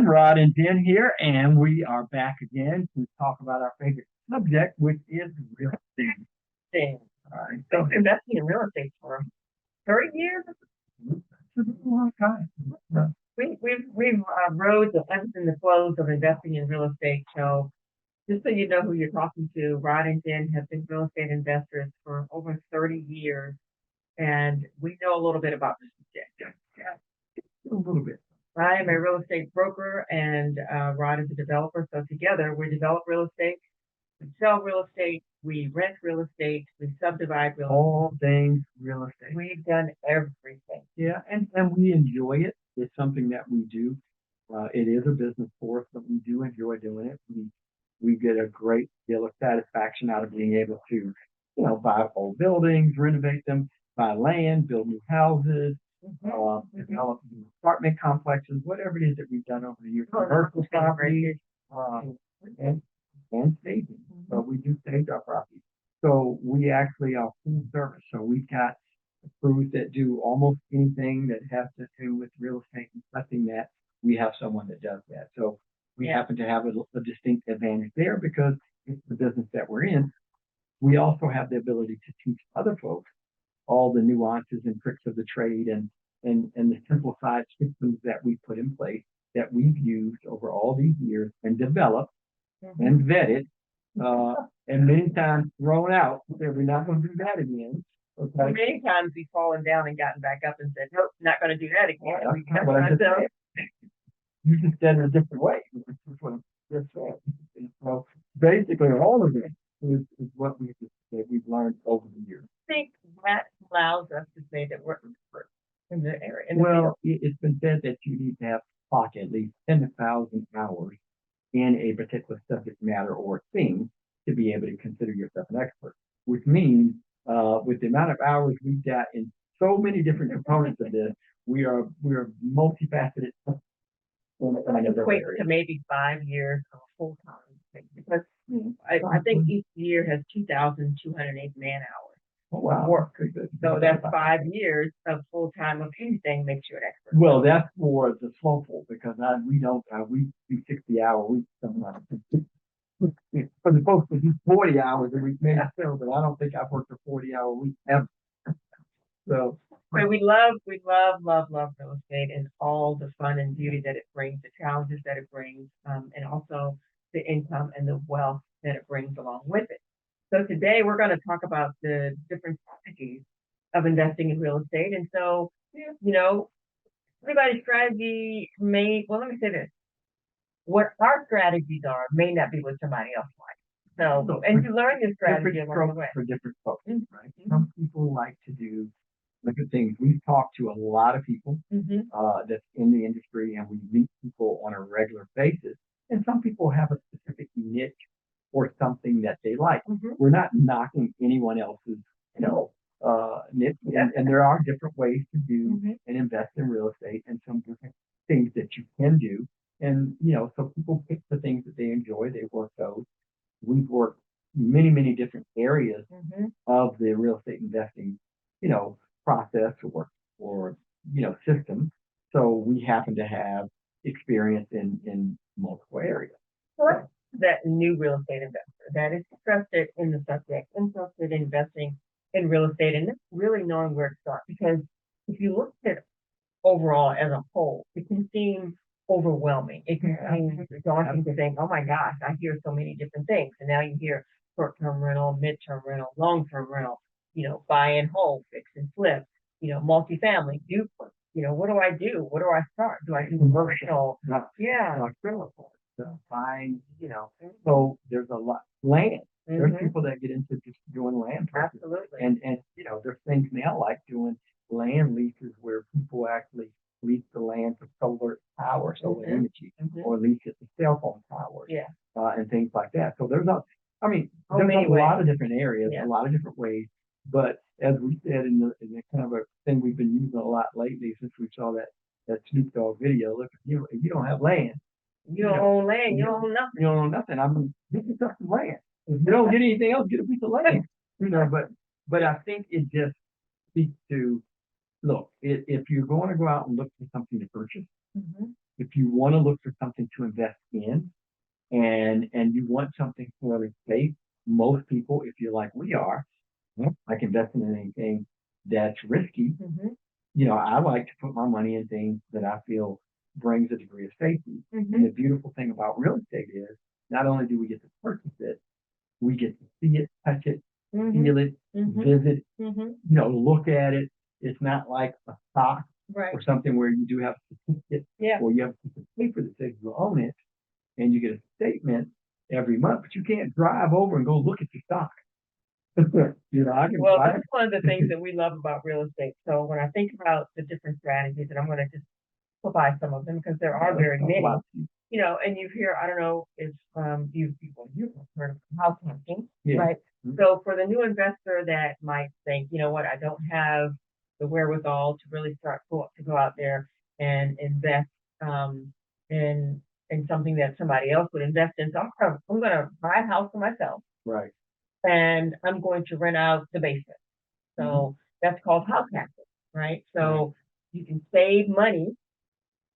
everyone. Rod and Jen here, and we are back again to talk about our favorite subject, which is real estate. Thing. All right, So investing in real estate for 30 years. it's a long time. We've rode the ebbs and the flows of investing in real estate. So just so you know who you're talking to, Rod and Jen have been real estate investors for over 30 years, and we know a little bit about this subject. A little bit. I am a real estate broker, and Rod is a developer. So together, we develop real estate, we sell real estate, we rent real estate, we subdivide real estate. All things real estate. We've done everything. Yeah, and we enjoy it. It's something that we do. It is a business for us, but we do enjoy doing it. We get a great deal of satisfaction out of being able to, buy old buildings, renovate them, buy land, build new houses, develop new apartment complexes, whatever it is that we've done over the years. Commercial properties, and staging. So we do stage our properties. So we actually are full service. So we've got crews that do almost anything that has to do with real estate and something that we have someone that does that. So we happen to have a distinct advantage there because it's the business that we're in. We also have the ability to teach other folks all the nuances and tricks of the trade and the simplified systems that we put in place that we've used over all these years and developed and vetted, and many times thrown out. We're not going to do that again. Okay. Many times we've fallen down and gotten back up and said, nope, not going to do that again. Well, We that's kept what I just ourselves. said. You just said it a different way. Which is what I'm just saying. And so basically, all of it is what we've learned over the years. I think that allows us to say that we're experts in the area. Well, it's been said that you need to have clock at least 10,000 hours in a particular subject matter or thing to be able to consider yourself an expert, which means with the amount of hours we've got in so many different components of this, we're multifaceted. Equates to maybe 5 years of full time because I think each year has 2,208 man hours. Oh, wow. Work. So that's 5 years of full time of anything makes you an expert. Well, that's for the slowful because we do 60-hour weeks sometimes. For the folks that do 40 hours a week, maybe so, but I don't think I've worked a 40-hour week ever. So. But we love real estate and all the fun and beauty that it brings, the challenges that it brings, and also the income and the wealth that it brings along with it. So today we're going to talk about the different strategies of investing in real estate. And so, everybody's strategy let me say this. What our strategies are may not be what somebody else likes. So, and you learn your strategy along the way. For different folks, right? Some people like to look at things. We've talked to a lot of people that's in the industry, and we meet people on a regular basis. And some people have a specific niche or something that they like. We're not knocking anyone else's, niche, and there are different ways to do and invest in real estate, and some different things that you can do. And so people pick the things that they enjoy. They work those. We've worked many, many different areas of the real estate investing, process or system. So we happen to have experience in multiple areas. Correct. That new real estate investor that is interested in the subject, interested in investing in real estate, and really knowing where to start. Because if you look at it overall as a whole, it can seem overwhelming. It can seem daunting to think, oh my gosh, I hear so many different things. And now you hear short-term rental, mid-term rental, long-term rental, buy and hold, fix and flip, multifamily, duplex. What do I do? What do I start? Do I do commercial? Buying, so there's a lot land. There's people that get into just doing land purchases. Absolutely. And there's things now like doing land leases where people actually lease the land for solar power, solar energy, or lease it to cell phone towers, and things like that. So there's a lot of different areas, a lot of different ways. But as we said in the kind of a thing we've been using a lot lately since we saw that Snoop Dogg video, look, if you don't have land, you don't own land, you don't own nothing. You don't own nothing. I mean, get yourself some land. If you don't get anything else, get a piece of land. But I think it just speaks to, look, if you're going to go out and look for something to purchase, if you want to look for something to invest in and you want something fairly safe, most people, if you're like we are, like investing in anything that's risky, Mhm. I like to put my money in things that I feel brings a degree of safety. And Mhm. the beautiful thing about real estate is not only do we get to purchase it, we get to see it, touch it, Mhm. feel it, Mhm. visit, Mhm. look at it. It's not like a stock Right. or something where you do have a certificate Yeah. or you have a piece of paper that says you own it and you get a statement every month, but you can't drive over and go look at your stock. I can Well, buy that's one of the things that we love about real estate. So when I think about the different strategies, and I'm going to just provide some of them because there are very many, and you hear, I don't know if you've heard of house hunting, Yeah. right? Mhm. So for the new investor that might think, you know what, I don't have the wherewithal to really to go out there and invest in something that somebody else would invest in. So I'm gonna buy a house for myself Right. and I'm going to rent out the basement. So that's called house hacking, right? So you can save money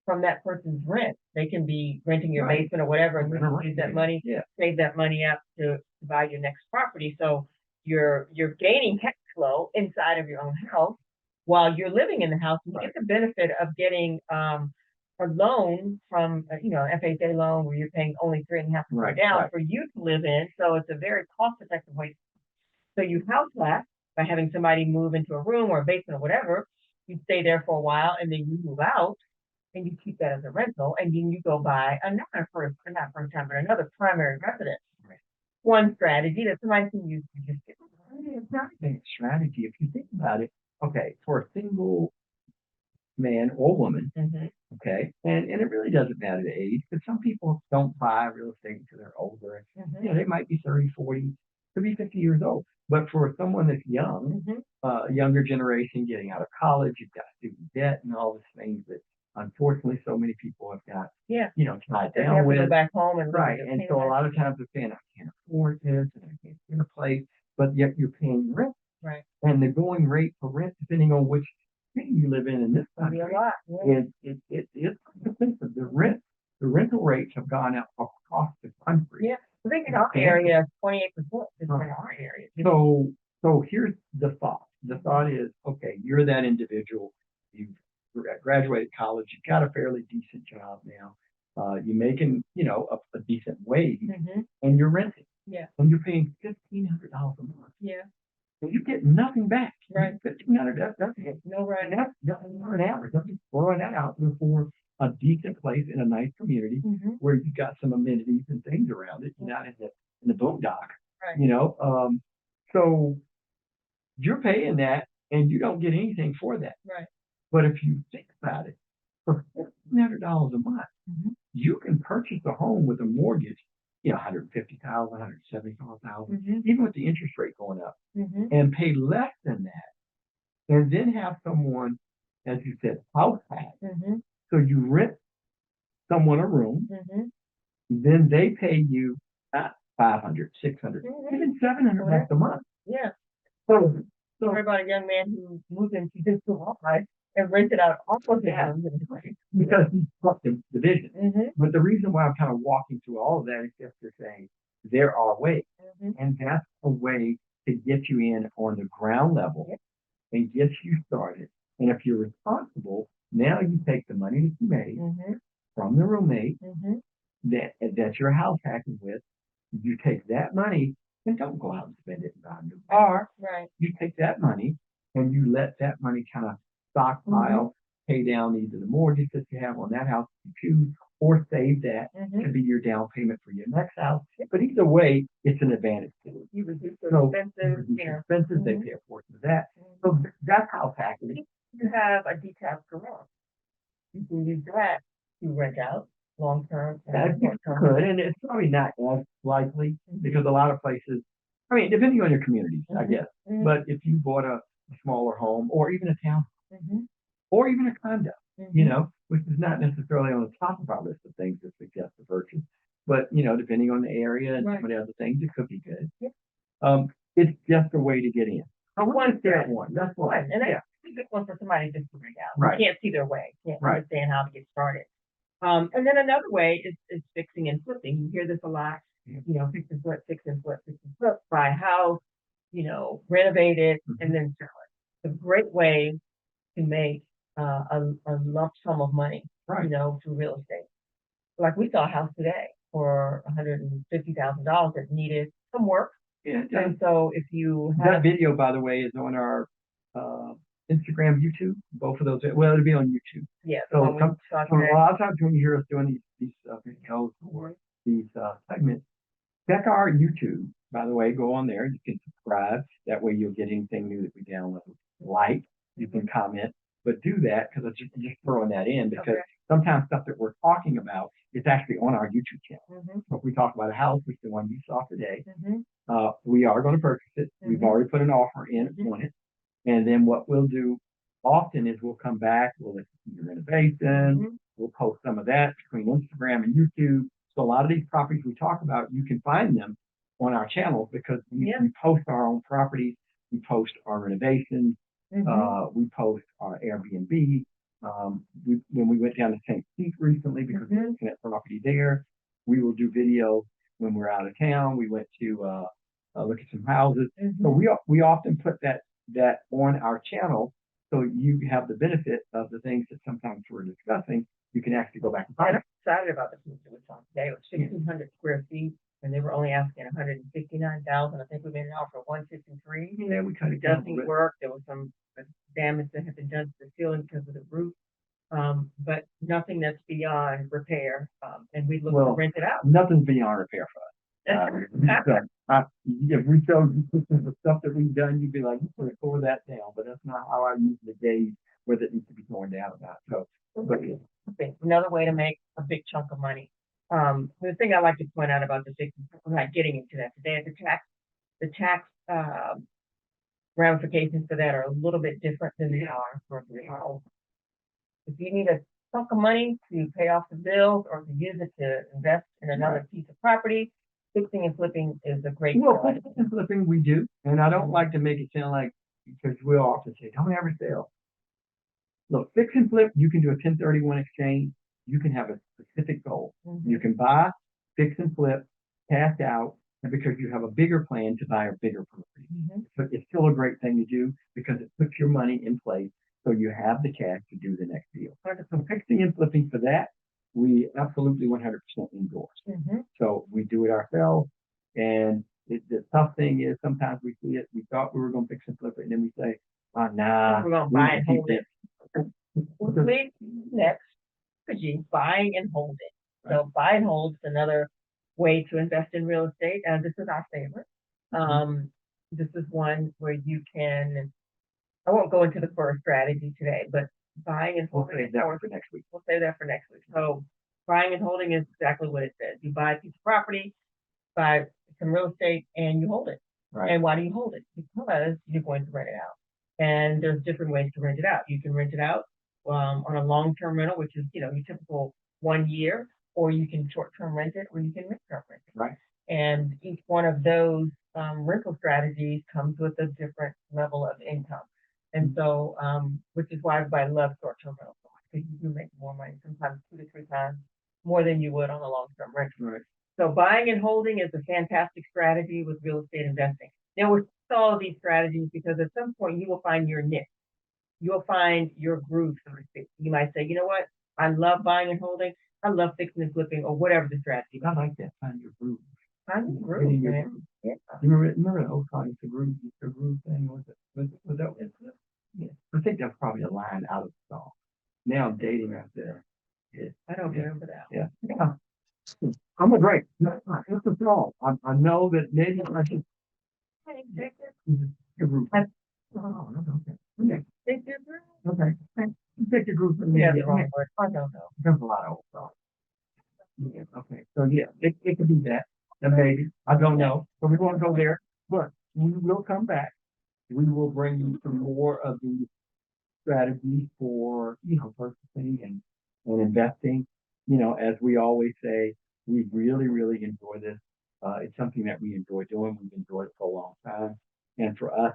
from that person's rent. They can be renting your Right. basement or whatever, and you Rent a can use rent, that money, yeah. save that money up to buy your next property. So you're gaining cash flow inside of your own house while you're living in the house. And you get the benefit of getting a loan from FHA loan where you're paying only 3.5% Right. down Right. for you to live in. So it's a very cost effective way. So you house that by having somebody move into a room or a basement or whatever. You stay there for a while and then you move out and you keep that as a rental, and then you go buy another not first time, but another primary residence. Right. One strategy that somebody can use to just get. It's not a bad strategy if you think about it. Okay, for a single man or woman, Mhm. okay, and it really doesn't matter the age, because some people don't buy real estate until they're older. Mhm. They might be 30, 40, could be 50 years old. But for someone that's young, Mhm. younger generation getting out of college, you've got student debt and all these things that unfortunately so many people have got, Yeah. tied They down have to go with. back home and live Right. with their And so a parents. lot of times they're saying, I can't afford this and I can't get a place, but yet you're paying rent. Right. And the going rate for rent, depending on which city you live in this It'll be a country, lot. Yeah. it's expensive. The rental rates have gone up across the country. Yeah. I think in our area, 28% is in Right. our area. So here's the thought. The thought is, okay, you're that individual. You've graduated college. You've got a fairly decent job now. You're making, a decent wage, Mhm. and you're renting, Yeah. and you're paying $1,500 a month, Yeah. and you get nothing back. Right. 1,500. That's No, right. that's an average. I'm just throwing that out there for a decent place in a nice community Mhm. where you've got some amenities and things around it. You're not in the boondock, Right. So you're paying that and you don't get anything for that. Right. But if you think about it, for $1,500 a month, Mhm. you can purchase a home with a mortgage, 150,000, 175,000, Mhm. even with the interest rate going up, Mhm. and pay less than that, and then have someone, as you said, house hack. Mhm. So you rent someone a room, Mhm. then they pay you 500, 600, Mhm. even $700 a month. Yeah. So, So heard about a young man who moved into this life and rented out all of his yeah, rooms. because he struck the vision. Mm-hmm. But the reason why I'm kind of walking through all of that is just to say there are ways, Mm-hmm. and that's a way to get you in on the ground level Yep. and get you started. And if you're responsible, now you take the money that you made Mm-hmm. from the roommate Mm-hmm. that you're house hacking with. You take that money and don't go out and spend it and buy a new car. Right. You take that money and you let that money kind of stockpile, pay down either the mortgage that you have on that house if you choose, or save that to be your down payment for your next house. But either way, it's an advantage to you. You reduce your So expenses. reduce your expenses, they pay a portion of that. So that's house hacking. You have a detached garage. You can use that to rent out long term. That could, and it's probably not as likely because a lot of places, I mean, depending on your community, I guess. Mhm. But if you bought a smaller home or even a town Mhm. or even a condo, Mhm. which is not necessarily on the top of our list of things to suggest to purchase, but depending on the area and some of the other things, it could be good. Yeah. It's just a way to get in. I want One to start one. That's one. And Yeah. that's a good one for somebody just to figure out. Right. You can't see their way, can't Right. understand how to get started. And then another way is fixing and flipping. You hear this a lot, Yeah. fix and flip, fix and flip, fix and flip, buy a house, renovate it, and then sell it. It's a great way to make a lump sum of money, Right. through real estate. Like we saw a house today for $150,000 that needed some work. Yeah. And so if you That have, video, by the way, is on our Instagram, YouTube. Both of those. Well, it'll be on YouTube. yeah, the So one we some, saw a today. lot of times when you hear us doing these videos or these segments, check our YouTube. By the way, go on there. You can subscribe. That way you'll get anything new that we download. Like, you can comment, but do that because I'm just throwing that in because Okay. sometimes stuff that we're talking about is actually on our YouTube channel. Mm-hmm, So if we talk about a house, which is the one you saw today, mm-hmm, we are going to purchase it. We've Mhm. already put an offer in Mhm. on it. And then what we'll do often is we'll come back, we'll look at your renovation, Mhm. we'll post some of that between Instagram and YouTube. So a lot of these properties we talk about, you can find them on our channel because Yeah. we post our own properties, we post our renovations, Mhm. we post our Airbnb. When we went down to St. Pete recently because we were Mhm. looking at property there, we will do video when we're out of town. We went to look at some houses. So Mhm. we often put that on our channel so you have the benefit of the things that sometimes we're discussing. You can actually go back and And find I'm it. excited about the piece that we saw today. It was 1,600 square feet, and they were only asking 159,000. I think we made an offer of 153. Yeah, we kind It of doesn't work. There was some damage that had been done to the ceiling because of the roof, but nothing that's beyond repair. And we look to Well, rent it out. nothing's beyond repair for us. If we showed you pictures of the stuff that we've done, you'd be like, you could tore that down, but that's not how I usually gauge whether it needs to be torn down or not. So, but yeah. Another way to make a big chunk of money. The thing I like to point out about the fix, we're not getting into that today. The tax ramifications for that are a little bit different than they are for the home. If you need a chunk of money to pay off the bills or to use it to invest in another piece of property, fixing and flipping is a great. Well, fixing and flipping we do, and I don't like to make it sound like because we'll often say, don't ever sell. Look, fix and flip, you can do a 1031 exchange. You can have a specific goal. Mhm. You can buy, fix and flip, cash out, and because you have a bigger plan to buy a bigger property. Mhm. So it's still a great thing to do because it puts your money in place so you have the cash to do the next deal. So fixing and flipping for that, we absolutely 100% endorse. Mhm. So we do it ourselves. And the tough thing is sometimes we see it, we thought we were going to fix and flip it, and then we say, oh, nah, We're gonna we buy need and to keep hold it. Please, next, strategy, buying and holding. So buy and hold is another way to invest in real estate, and this is our favorite. This is one where you can, I won't go into the first strategy today, but buying and We'll holding. save that one for next week. We'll save that for next week. So buying and holding is exactly what it says. You buy a piece of property, buy some real estate, and you hold it. Right. And why do you hold it? Because you're going to rent it out. And there's different ways to rent it out. You can rent it out on a long-term rental, which is, your typical 1 year, or you can short-term rent it, or you can mid-term rent it. Right. And each one of those rental strategies comes with a different level of income. And so, which is why everybody loves short-term rentals so much, because you do make more money, sometimes 2 to 3 times more than you would on a long-term rental. Right. So buying and holding is a fantastic strategy with real estate investing. Now, with all of these strategies, because at some point you will find your niche. You'll find your groove, so to speak. You might say, you know what? I love buying and holding. I love fixing and flipping, or whatever the strategy. I like that. Find your groove. Find your groove, Getting your man. groove. Yeah. You remember the old song, the groove thing? Was that it? Yeah. I think that's probably a line out of the song. Now dating out there. Yeah. I don't remember that. Yeah. I'm a great. It's a song. I know that maybe I should. Your group. Oh, okay. Okay. Take your groove. Okay. You take your group from Yeah, there. the wrong word. I don't know. There's a lot of old songs. Yeah, okay. So yeah, it could be that. And maybe. I don't know. But we won't go there. But we will come back. We will bring you some more of the strategies for, purchasing and investing. As we always say, we really, really enjoy this. It's something that we enjoy doing. We've enjoyed it for a long time. And for us,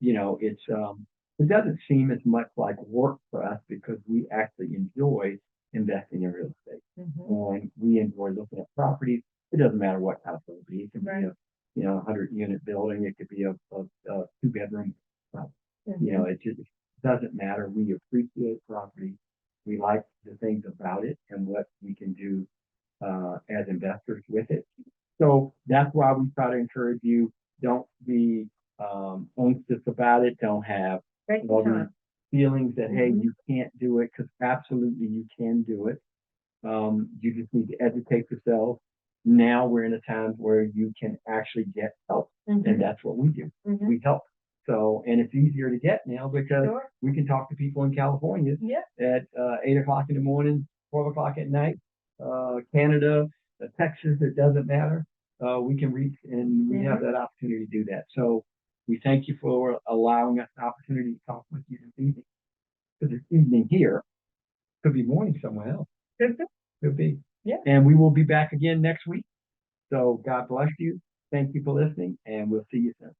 it doesn't seem as much like work for us because we actually enjoy investing in real estate. Mhm. And we enjoy looking at properties. It doesn't matter what kind of property. It can be Right. a, 100-unit building. It could be a 2-bedroom. Mhm. It just doesn't matter. We appreciate property. We like the things about it and what we can do as investors with it. So that's why we try to encourage you. Don't be anxious about it. Don't have Take all your these time. feelings that hey, Mhm. you can't do it, because absolutely you can do it. You just need to educate yourself. Now we're in a time where you can actually get help, and Mhm. that's what we do. Mhm. We help. So, and it's easier to get now because Sure. we can talk to people in California Yeah. at 8 o'clock in the morning, 12 o'clock at night, Canada, Texas. It doesn't matter. We can reach, and we have Mhm. that opportunity to do that. So, we thank you for allowing us the opportunity to talk with you this evening. Because this evening here could be morning somewhere else. Good. Good. Could be. Yeah. And we will be back again next week. So God bless you. Thank you for listening, and we'll see you soon.